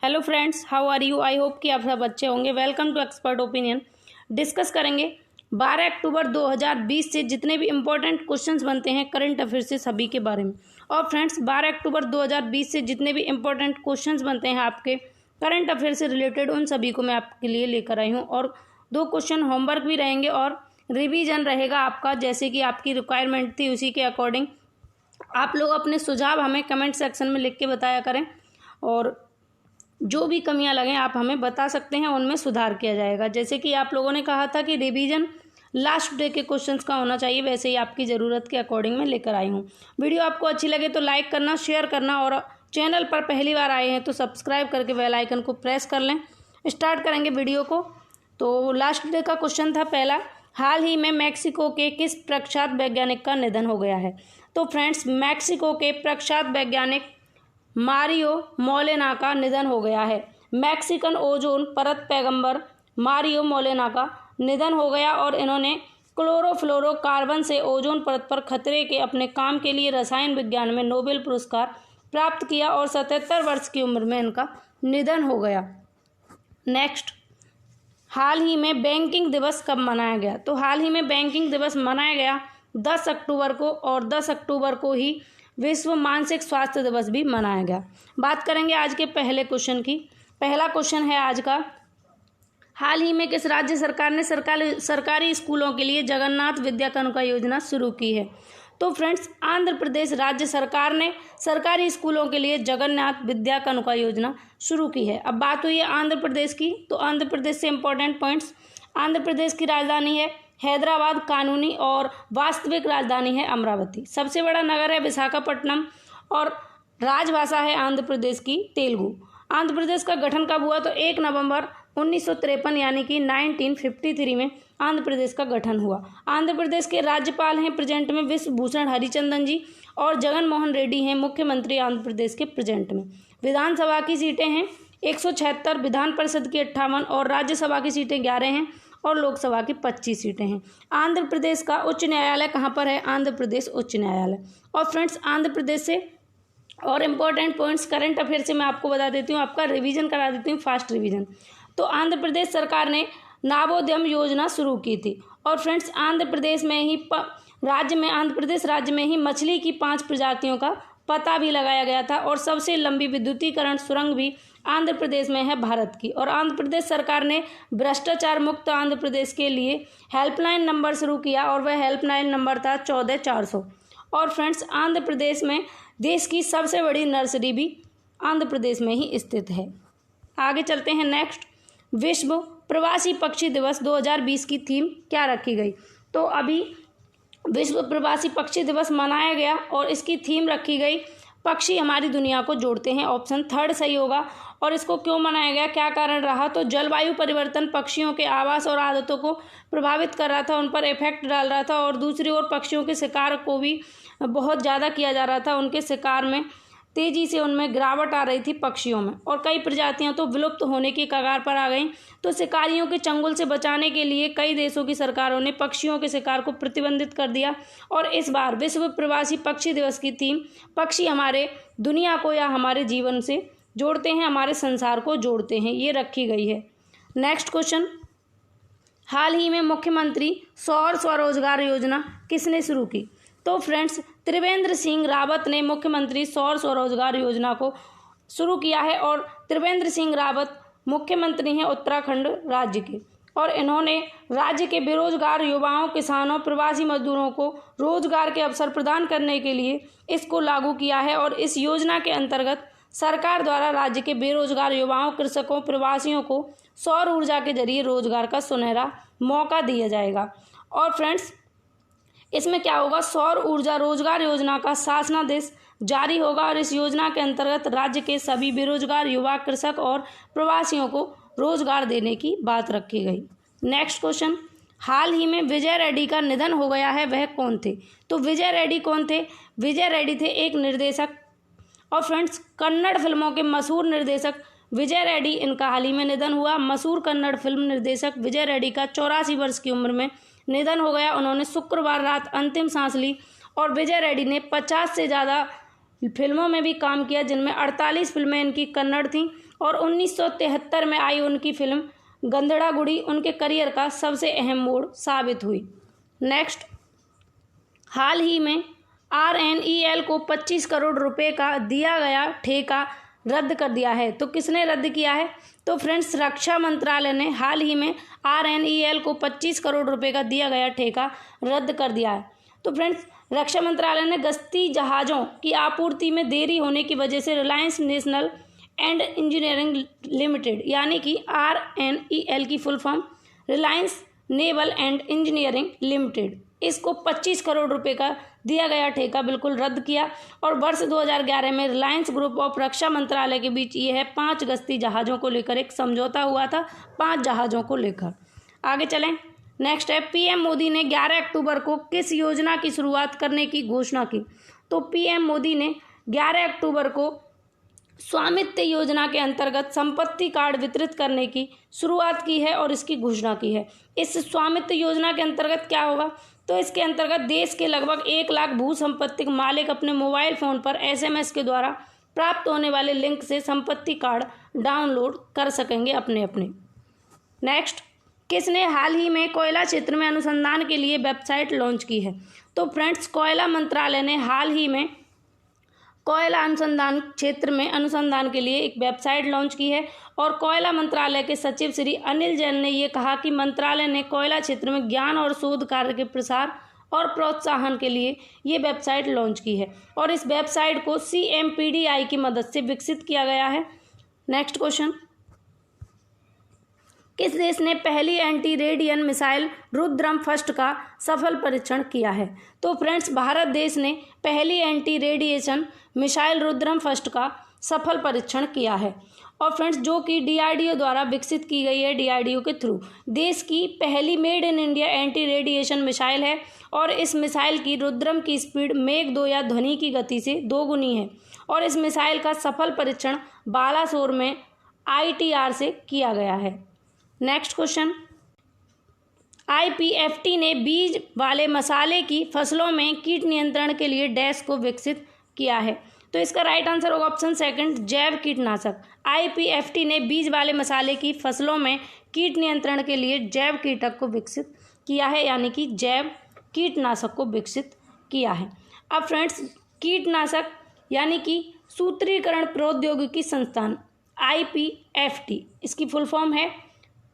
Hello friends, how are you? I hope कि आप सब अच्छे होंगे। Welcome to expert opinion. Discuss करेंगे 12 अक्टूबर 2020 से जितने भी इम्पोर्टेंट क्वेश्चंस बनते हैं करंट अफेयर से सभी के बारे में। और फ्रेंड्स 12 अक्टूबर 2020 से जितने भी इम्पोर्टेंट क्वेश्चंस बनते हैं आपके करंट अफेयर से रिलेटेड, उन सभी को मैं आपके लिए लेकर आई हूँ। और 2 क्वेश्चन होमवर्क भी रहेंगे और रिवीजन रहेगा आपका, जैसे कि आपकी रिक्वायरमेंट थी उसी के अकॉर्डिंग। आप लोग अपने सुझाव हमें कमेंट सेक्शन में लिख के बताया करें और जो भी कमियां लगें आप हमें बता सकते हैं, उनमें सुधार किया जाएगा। जैसे कि आप लोगों ने कहा था कि रिवीजन लास्ट डे के क्वेश्चंस का होना चाहिए, वैसे ही आपकी ज़रूरत के अकॉर्डिंग मैं लेकर आई हूँ। वीडियो आपको अच्छी लगे तो लाइक करना, शेयर करना और चैनल पर पहली बार आए हैं तो सब्सक्राइब करके बेल आइकन को प्रेस कर लें। स्टार्ट करेंगे वीडियो को। तो लास्ट डे का क्वेश्चन था पहला, हाल ही में मैक्सिको के किस प्रख्यात वैज्ञानिक का निधन हो गया है? तो फ्रेंड्स मैक्सिको के प्रख्यात वैज्ञानिक मारियो मोलेना का निधन हो गया है। मैक्सिकन ओजोन परत पैगंबर मारियो मोलेना का निधन हो गया और इन्होंने क्लोरोफ्लोरोकार्बन से ओजोन परत पर खतरे के अपने काम के लिए रसायन विज्ञान में नोबेल पुरस्कार प्राप्त किया और 77 वर्ष की उम्र में इनका निधन हो गया। नेक्स्ट, हाल ही में बैंकिंग दिवस कब मनाया गया? तो हाल ही में बैंकिंग दिवस मनाया गया 10 अक्टूबर को, और 10 अक्टूबर को ही विश्व मानसिक स्वास्थ्य दिवस भी मनाया गया। बात करेंगे आज के पहले क्वेश्चन की। पहला क्वेश्चन है आज का, हाल ही में किस राज्य सरकार ने सरकारी स्कूलों के लिए जगन्नाथ विद्या कानुका योजना शुरू की है? तो फ्रेंड्स आंध्र प्रदेश राज्य सरकार ने सरकारी स्कूलों के लिए जगन्नाथ विद्या कानुका योजना शुरू की है। अब बात हुई है आंध्र प्रदेश की, तो आंध्र प्रदेश से इंपॉर्टेंट पॉइंट्स, आंध्र प्रदेश की राजधानी है हैदराबाद, कानूनी और वास्तविक राजधानी है अमरावती, सबसे बड़ा नगर है विशाखापट्टनम और राजभाषा है आंध्र प्रदेश की तेलुगु। आंध्र प्रदेश का गठन कब हुआ? तो 1 नवंबर 1953 यानी कि 1953 में आंध्र प्रदेश का गठन हुआ। आंध्र प्रदेश के राज्यपाल हैं प्रेजेंट में विश्वभूषण हरिचंदन जी और जगन मोहन रेड्डी हैं मुख्यमंत्री आंध्र प्रदेश के प्रेजेंट में। विधानसभा की सीटें हैं 176, विधान परिषद की 58 और राज्यसभा की सीटें 11 हैं और लोकसभा की 25 सीटें हैं। आंध्र प्रदेश का उच्च न्यायालय कहाँ पर है? आंध्र प्रदेश उच्च न्यायालय। और फ्रेंड्स आंध्र प्रदेश से और इम्पोर्टेंट पॉइंट्स करंट अफेयर से मैं आपको बता देती हूँ, आपका रिवीजन करा देती हूँ, फास्ट रिवीजन। तो आंध्र प्रदेश सरकार ने नवोद्यम योजना शुरू की थी और फ्रेंड्स आंध्र प्रदेश में ही आंध्र प्रदेश राज्य में ही मछली की 5 प्रजातियों का पता भी लगाया गया था और सबसे लंबी विद्युतीकरण सुरंग भी आंध्र प्रदेश में है भारत की। और आंध्र प्रदेश सरकार ने भ्रष्टाचार मुक्त आंध्र प्रदेश के लिए हेल्पलाइन नंबर शुरू किया और वह हेल्पलाइन नंबर था 14400। और फ्रेंड्स आंध्र प्रदेश में देश की सबसे बड़ी नर्सरी भी आंध्र प्रदेश में ही स्थित है। आगे चलते हैं। नेक्स्ट, विश्व प्रवासी पक्षी दिवस 2020 की थीम क्या रखी गई? तो अभी विश्व प्रवासी पक्षी दिवस मनाया गया और इसकी थीम रखी गई पक्षी हमारी दुनिया को जोड़ते हैं। ऑप्शन 3 सही होगा। और इसको क्यों मनाया गया, क्या कारण रहा? तो जलवायु परिवर्तन पक्षियों के आवास और आदतों को प्रभावित कर रहा था, उन पर इफेक्ट डाल रहा था और दूसरी ओर पक्षियों के शिकार को भी बहुत ज़्यादा किया जा रहा था। उनके शिकार में तेज़ी से उनमें गिरावट आ रही थी पक्षियों में और कई प्रजातियां तो विलुप्त होने की कगार पर आ गईं। तो शिकारियों के चंगुल से बचाने के लिए कई देशों की सरकारों ने पक्षियों के शिकार को प्रतिबंधित कर दिया और इस बार विश्व प्रवासी पक्षी दिवस की थीम पक्षी हमारे दुनिया को या हमारे जीवन से जोड़ते हैं, हमारे संसार को जोड़ते हैं, ये रखी गई है। नेक्स्ट क्वेश्चन, हाल ही में मुख्यमंत्री सौर स्वरोजगार योजना किसने शुरू की? तो फ्रेंड्स त्रिवेंद्र सिंह रावत ने मुख्यमंत्री सौर स्वरोजगार योजना को शुरू किया है और त्रिवेंद्र सिंह रावत मुख्यमंत्री हैं उत्तराखंड राज्य के और इन्होंने राज्य के बेरोजगार युवाओं, किसानों, प्रवासी मजदूरों को रोजगार के अवसर प्रदान करने के लिए इसको लागू किया है। और इस योजना के अंतर्गत सरकार द्वारा राज्य के बेरोजगार युवाओं, कृषकों, प्रवासियों को सौर ऊर्जा के जरिए रोजगार का सुनहरा मौका दिया जाएगा। और फ्रेंड्स इसमें क्या होगा, सौर ऊर्जा रोजगार योजना का शासनादेश जारी होगा और इस योजना के अंतर्गत राज्य के सभी बेरोजगार युवा, कृषक और प्रवासियों को रोजगार देने की बात रखी गई। नेक्स्ट क्वेश्चन, हाल ही में विजय रेड्डी का निधन हो गया है, वह कौन थे? तो विजय रेड्डी कौन थे? विजय रेड्डी थे एक निर्देशक और फ्रेंड्स कन्नड़ फिल्मों के मशहूर निर्देशक विजय रेड्डी, इनका हाल ही में निधन हुआ। मशहूर कन्नड़ फिल्म निर्देशक विजय रेड्डी का 84 वर्ष की उम्र में निधन हो गया। उन्होंने शुक्रवार रात अंतिम सांस ली और विजय रेड्डी ने 50 से ज़्यादा फिल्मों में भी काम किया, जिनमें 48 फिल्में इनकी कन्नड़ थीं और 1973 में आई उनकी फिल्म गंधड़ा-गुड़ी उनके करियर का सबसे अहम मोड़ साबित हुई। नेक्स्ट, हाल ही में RNEL को 25 करोड़ रुपए का दिया गया ठेका रद्द कर दिया है। तो किसने रद्द किया है? तो फ्रेंड्स, रक्षा मंत्रालय ने हाल ही में RNEL को 25 करोड़ रुपए का दिया गया ठेका रद्द कर दिया है। तो फ्रेंड्स, रक्षा मंत्रालय ने गश्ती जहाज़ों की आपूर्ति में देरी होने की वजह से Reliance national and engineering limited यानी कि RNEL की full form Reliance naval and engineering limited, इसको 25 करोड़ रुपए का दिया गया ठेका बिल्कुल रद्द किया। और वर्ष 2011 में रिलायंस ग्रुप ऑफ रक्षा मंत्रालय के बीच ये है 5 गश्ती जहाज़ों को लेकर एक समझौता हुआ था, 5 जहाज़ों को लेकर। आगे चलें। नेक्स्ट है, PM मोदी ने 11 अक्टूबर को किस योजना की शुरुआत करने की घोषणा की? तो PM मोदी ने 11 अक्टूबर को स्वामित्व योजना के अंतर्गत संपत्ति कार्ड वितरित करने की शुरुआत की है और इसकी घोषणा की है। इस स्वामित्व योजना के अंतर्गत क्या होगा? तो इसके अंतर्गत देश के लगभग 1 लाख भू संपत्ति मालिक अपने मोबाइल फ़ोन पर SMS के द्वारा प्राप्त होने वाले लिंक से संपत्ति कार्ड डाउनलोड कर सकेंगे अपने अपने। नेक्स्ट, किसने हाल ही में कोयला क्षेत्र में अनुसंधान के लिए वेबसाइट लॉन्च की है? तो फ्रेंड्स, कोयला मंत्रालय ने हाल ही में कोयला अनुसंधान क्षेत्र में अनुसंधान के लिए एक वेबसाइट लॉन्च की है और कोयला मंत्रालय के सचिव श्री अनिल जैन ने ये कहा कि मंत्रालय ने कोयला क्षेत्र में ज्ञान और शोध कार्य के प्रसार और प्रोत्साहन के लिए ये वेबसाइट लॉन्च की है और इस वेबसाइट को CMPDI की मदद से विकसित किया गया है। नेक्स्ट क्वेश्चन, किस देश ने पहली anti radian missile Rudram first का सफल परीक्षण किया है? तो फ्रेंड्स, भारत देश ने पहली anti radiation missile Rudram first का सफल परीक्षण किया है और फ्रेंड्स जो कि DRDO द्वारा विकसित की गई है, DRDO के थ्रू। देश की पहली made in India anti radiation missile है और इस मिसाइल की रुद्रम की स्पीड मेघ 2 या ध्वनि की गति से 2 गुनी है और इस मिसाइल का सफल परीक्षण बालासोर में ITR से किया गया है। नेक्स्ट क्वेश्चन, IPFT ने बीज वाले मसाले की फसलों में कीट नियंत्रण के लिए डैश को विकसित किया है? तो इसका राइट आंसर होगा ऑप्शन सेकंड, जैव कीटनाशक। IPFT ने बीज वाले मसाले की फसलों में कीट नियंत्रण के लिए जैव कीटक को विकसित किया है यानी कि जैव कीटनाशक को विकसित किया है। अब फ्रेंड्स, कीटनाशक यानी कि सूत्रीकरण प्रौद्योगिकी संस्थान IPFT, इसकी फुल फॉर्म है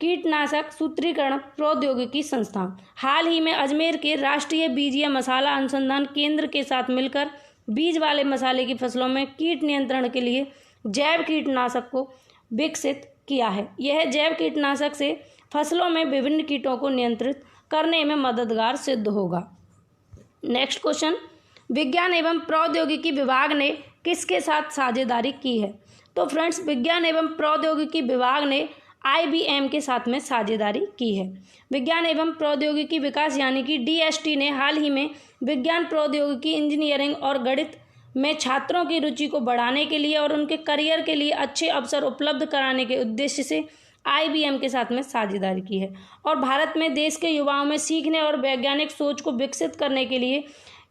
कीटनाशक सूत्रीकरण प्रौद्योगिकी संस्थान, हाल ही में अजमेर के राष्ट्रीय बीजीय मसाला अनुसंधान केंद्र के साथ मिलकर बीज वाले मसाले की फसलों में कीट नियंत्रण के लिए जैव कीटनाशक को विकसित किया है। यह जैव कीटनाशक से फसलों में विभिन्न कीटों को नियंत्रित करने में मददगार सिद्ध होगा। नेक्स्ट क्वेश्चन, विज्ञान एवं प्रौद्योगिकी विभाग ने किसके साथ साझेदारी की है? तो फ्रेंड्स, विज्ञान एवं प्रौद्योगिकी विभाग ने IBM के साथ में साझेदारी की है। विज्ञान एवं प्रौद्योगिकी विकास यानी कि DST ने हाल ही में विज्ञान प्रौद्योगिकी इंजीनियरिंग और गणित में छात्रों की रुचि को बढ़ाने के लिए और उनके करियर के लिए अच्छे अवसर उपलब्ध कराने के उद्देश्य से IBM के साथ में साझेदारी की है और भारत में देश के युवाओं में सीखने और वैज्ञानिक सोच को विकसित करने के लिए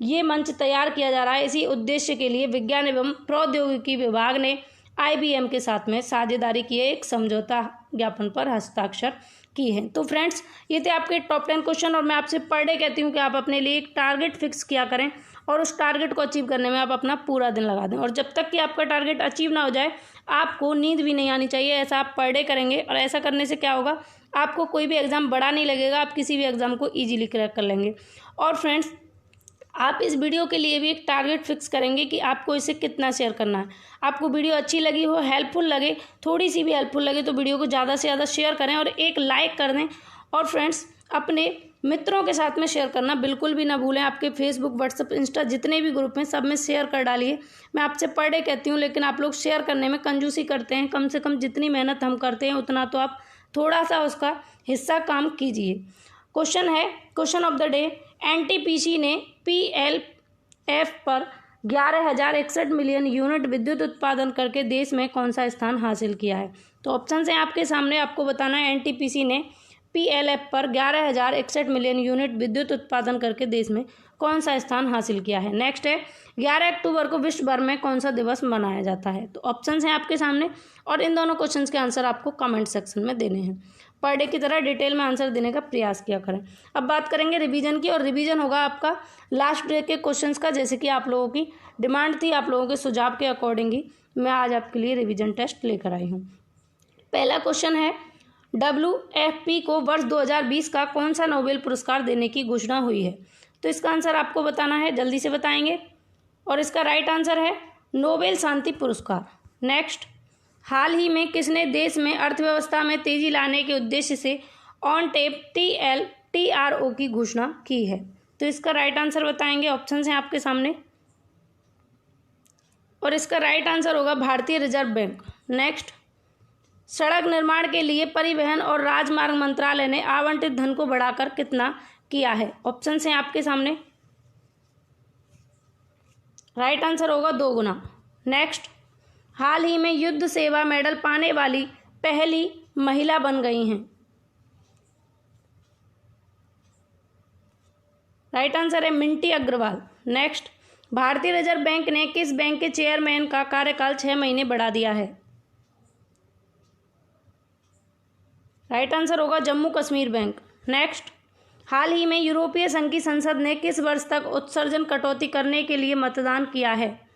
ये मंच तैयार किया जा रहा है। इसी उद्देश्य के लिए विज्ञान एवं प्रौद्योगिकी विभाग ने IBM के साथ में साझेदारी की है, एक समझौता ज्ञापन पर हस्ताक्षर की है। तो फ्रेंड्स, ये थे आपके टॉप 10 क्वेश्चन और मैं आपसे पर डे कहती हूँ कि आप अपने लिए एक टारगेट फिक्स किया करें और उस टारगेट को अचीव करने में आप अपना पूरा दिन लगा दें और जब तक कि आपका टारगेट अचीव ना हो जाए आपको नींद भी नहीं आनी चाहिए। ऐसा आप पर डे करेंगे और ऐसा करने से क्या होगा, आपको कोई भी एग्ज़ाम बड़ा नहीं लगेगा, आप किसी भी एग्ज़ाम को ईजिली क्रैक कर लेंगे। और फ्रेंड्स, आप इस वीडियो के लिए भी एक टारगेट फिक्स करेंगे कि आपको इसे कितना शेयर करना है। आपको वीडियो अच्छी लगी हो, हेल्पफुल लगे, थोड़ी सी भी हेल्पफुल लगे तो वीडियो को ज़्यादा से ज़्यादा शेयर करें और एक लाइक कर दें। और फ्रेंड्स, अपने मित्रों के साथ में शेयर करना बिल्कुल भी ना भूलें। आपके फेसबुक, व्हाट्सएप, इंस्टा जितने भी ग्रुप हैं सब में शेयर कर डालिए। मैं आपसे पर डे कहती हूँ, लेकिन आप लोग शेयर करने में कंजूसी करते हैं। कम से कम जितनी मेहनत हम करते हैं उतना तो आप थोड़ा सा उसका हिस्सा काम कीजिए। क्वेश्चन है, question of the day, NTPC ने PLF पर 11,061 मिलियन यूनिट विद्युत उत्पादन करके देश में कौन सा स्थान हासिल किया है? तो ऑप्शन हैं आपके सामने, आपको बताना है NTPC ने PLF पर 11,061 मिलियन यूनिट विद्युत उत्पादन करके देश में कौन सा स्थान हासिल किया है। नेक्स्ट है 11 अक्टूबर को विश्व भर में कौन सा दिवस मनाया जाता है। तो ऑप्शंस हैं आपके सामने और इन दोनों क्वेश्चंस के आंसर आपको कमेंट सेक्शन में देने हैं। पर डे की तरह डिटेल में आंसर देने का प्रयास किया करें। अब बात करेंगे रिवीजन की, और रिवीजन होगा आपका लास्ट डे के क्वेश्चंस का, जैसे कि आप लोगों की डिमांड थी, आप लोगों के सुझाव के अकॉर्डिंग ही मैं आज आपके लिए रिवीजन टेस्ट लेकर आई हूँ। पहला क्वेश्चन है WFP को वर्ष 2020 का कौन सा नोबेल पुरस्कार देने की घोषणा हुई है। तो इसका आंसर आपको बताना है, जल्दी से बताएंगे। और इसका राइट आंसर है नोबेल शांति पुरस्कार। नेक्स्ट, हाल ही में किसने देश में अर्थव्यवस्था में तेजी लाने के उद्देश्य से ऑन टेप TLTRO की घोषणा की है। तो इसका राइट आंसर बताएंगे, ऑप्शन हैं आपके सामने। और इसका राइट आंसर होगा भारतीय रिजर्व बैंक। नेक्स्ट, सड़क निर्माण के लिए परिवहन और राजमार्ग मंत्रालय ने आवंटित धन को बढ़ाकर कितना किया है। ऑप्शन हैं आपके सामने। राइट आंसर होगा 2 गुना। नेक्स्ट, हाल ही में युद्ध सेवा मेडल पाने वाली पहली महिला बन गई हैं। राइट आंसर है मिंटी अग्रवाल। नेक्स्ट, भारतीय रिजर्व बैंक ने किस बैंक के चेयरमैन का कार्यकाल 6 महीने बढ़ा दिया है। राइट आंसर होगा जम्मू कश्मीर बैंक। नेक्स्ट, हाल ही में यूरोपीय संघ की संसद ने किस वर्ष तक उत्सर्जन कटौती करने के लिए मतदान किया है।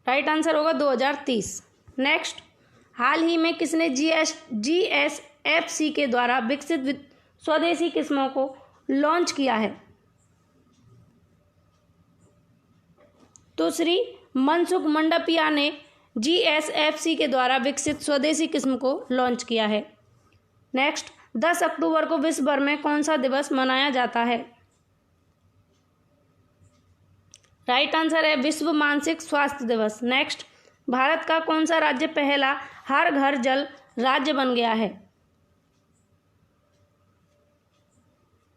राइट आंसर होगा 2030। नेक्स्ट, हाल ही में किसने GSFC के द्वारा विकसित स्वदेशी किस्मों को लॉन्च किया है। तो श्री मनसुख मंडपिया ने GSFC के द्वारा विकसित स्वदेशी किस्म को लॉन्च किया है। नेक्स्ट, 10 अक्टूबर को विश्व भर में कौन सा दिवस मनाया जाता है। राइट आंसर है विश्व मानसिक स्वास्थ्य दिवस। नेक्स्ट, भारत का कौन सा राज्य पहला हर घर जल राज्य बन गया है।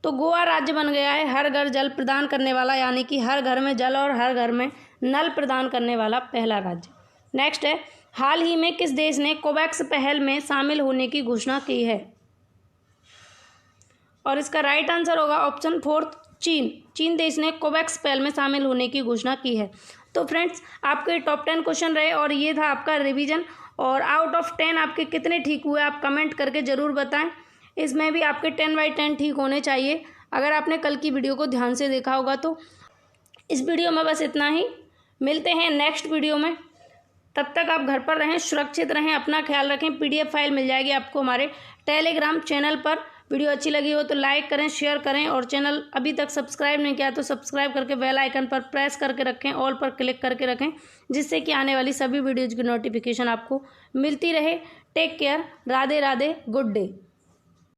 तो गोवा राज्य बन गया है हर घर जल प्रदान करने वाला, यानी कि हर घर में जल और हर घर में नल प्रदान करने वाला पहला राज्य। नेक्स्ट है, हाल ही में किस देश ने कोवैक्स पहल में शामिल होने की घोषणा की है। और इसका राइट आंसर होगा ऑप्शन 4 चीन। चीन देश ने कोवैक्स पहल में शामिल होने की घोषणा की है। तो फ्रेंड्स, आपके टॉप 10 क्वेश्चन रहे और ये था आपका रिवीजन। और आउट ऑफ 10 आपके कितने ठीक हुए आप कमेंट करके ज़रूर बताएं। इसमें भी आपके 10/10 ठीक होने चाहिए, अगर आपने कल की वीडियो को ध्यान से देखा होगा तो। इस वीडियो में बस इतना ही, मिलते हैं नेक्स्ट वीडियो में। तब तक आप घर पर रहें, सुरक्षित रहें, अपना ख्याल रखें। PDF फाइल मिल जाएगी आपको हमारे टेलीग्राम चैनल पर। वीडियो अच्छी लगी हो तो लाइक करें, शेयर करें, और चैनल अभी तक सब्सक्राइब नहीं किया तो सब्सक्राइब करके बेल आइकन पर प्रेस करके रखें, ऑल पर क्लिक करके रखें, जिससे कि आने वाली सभी वीडियोज़ की नोटिफिकेशन आपको मिलती रहे। Take care, Radhe Radhe, good day.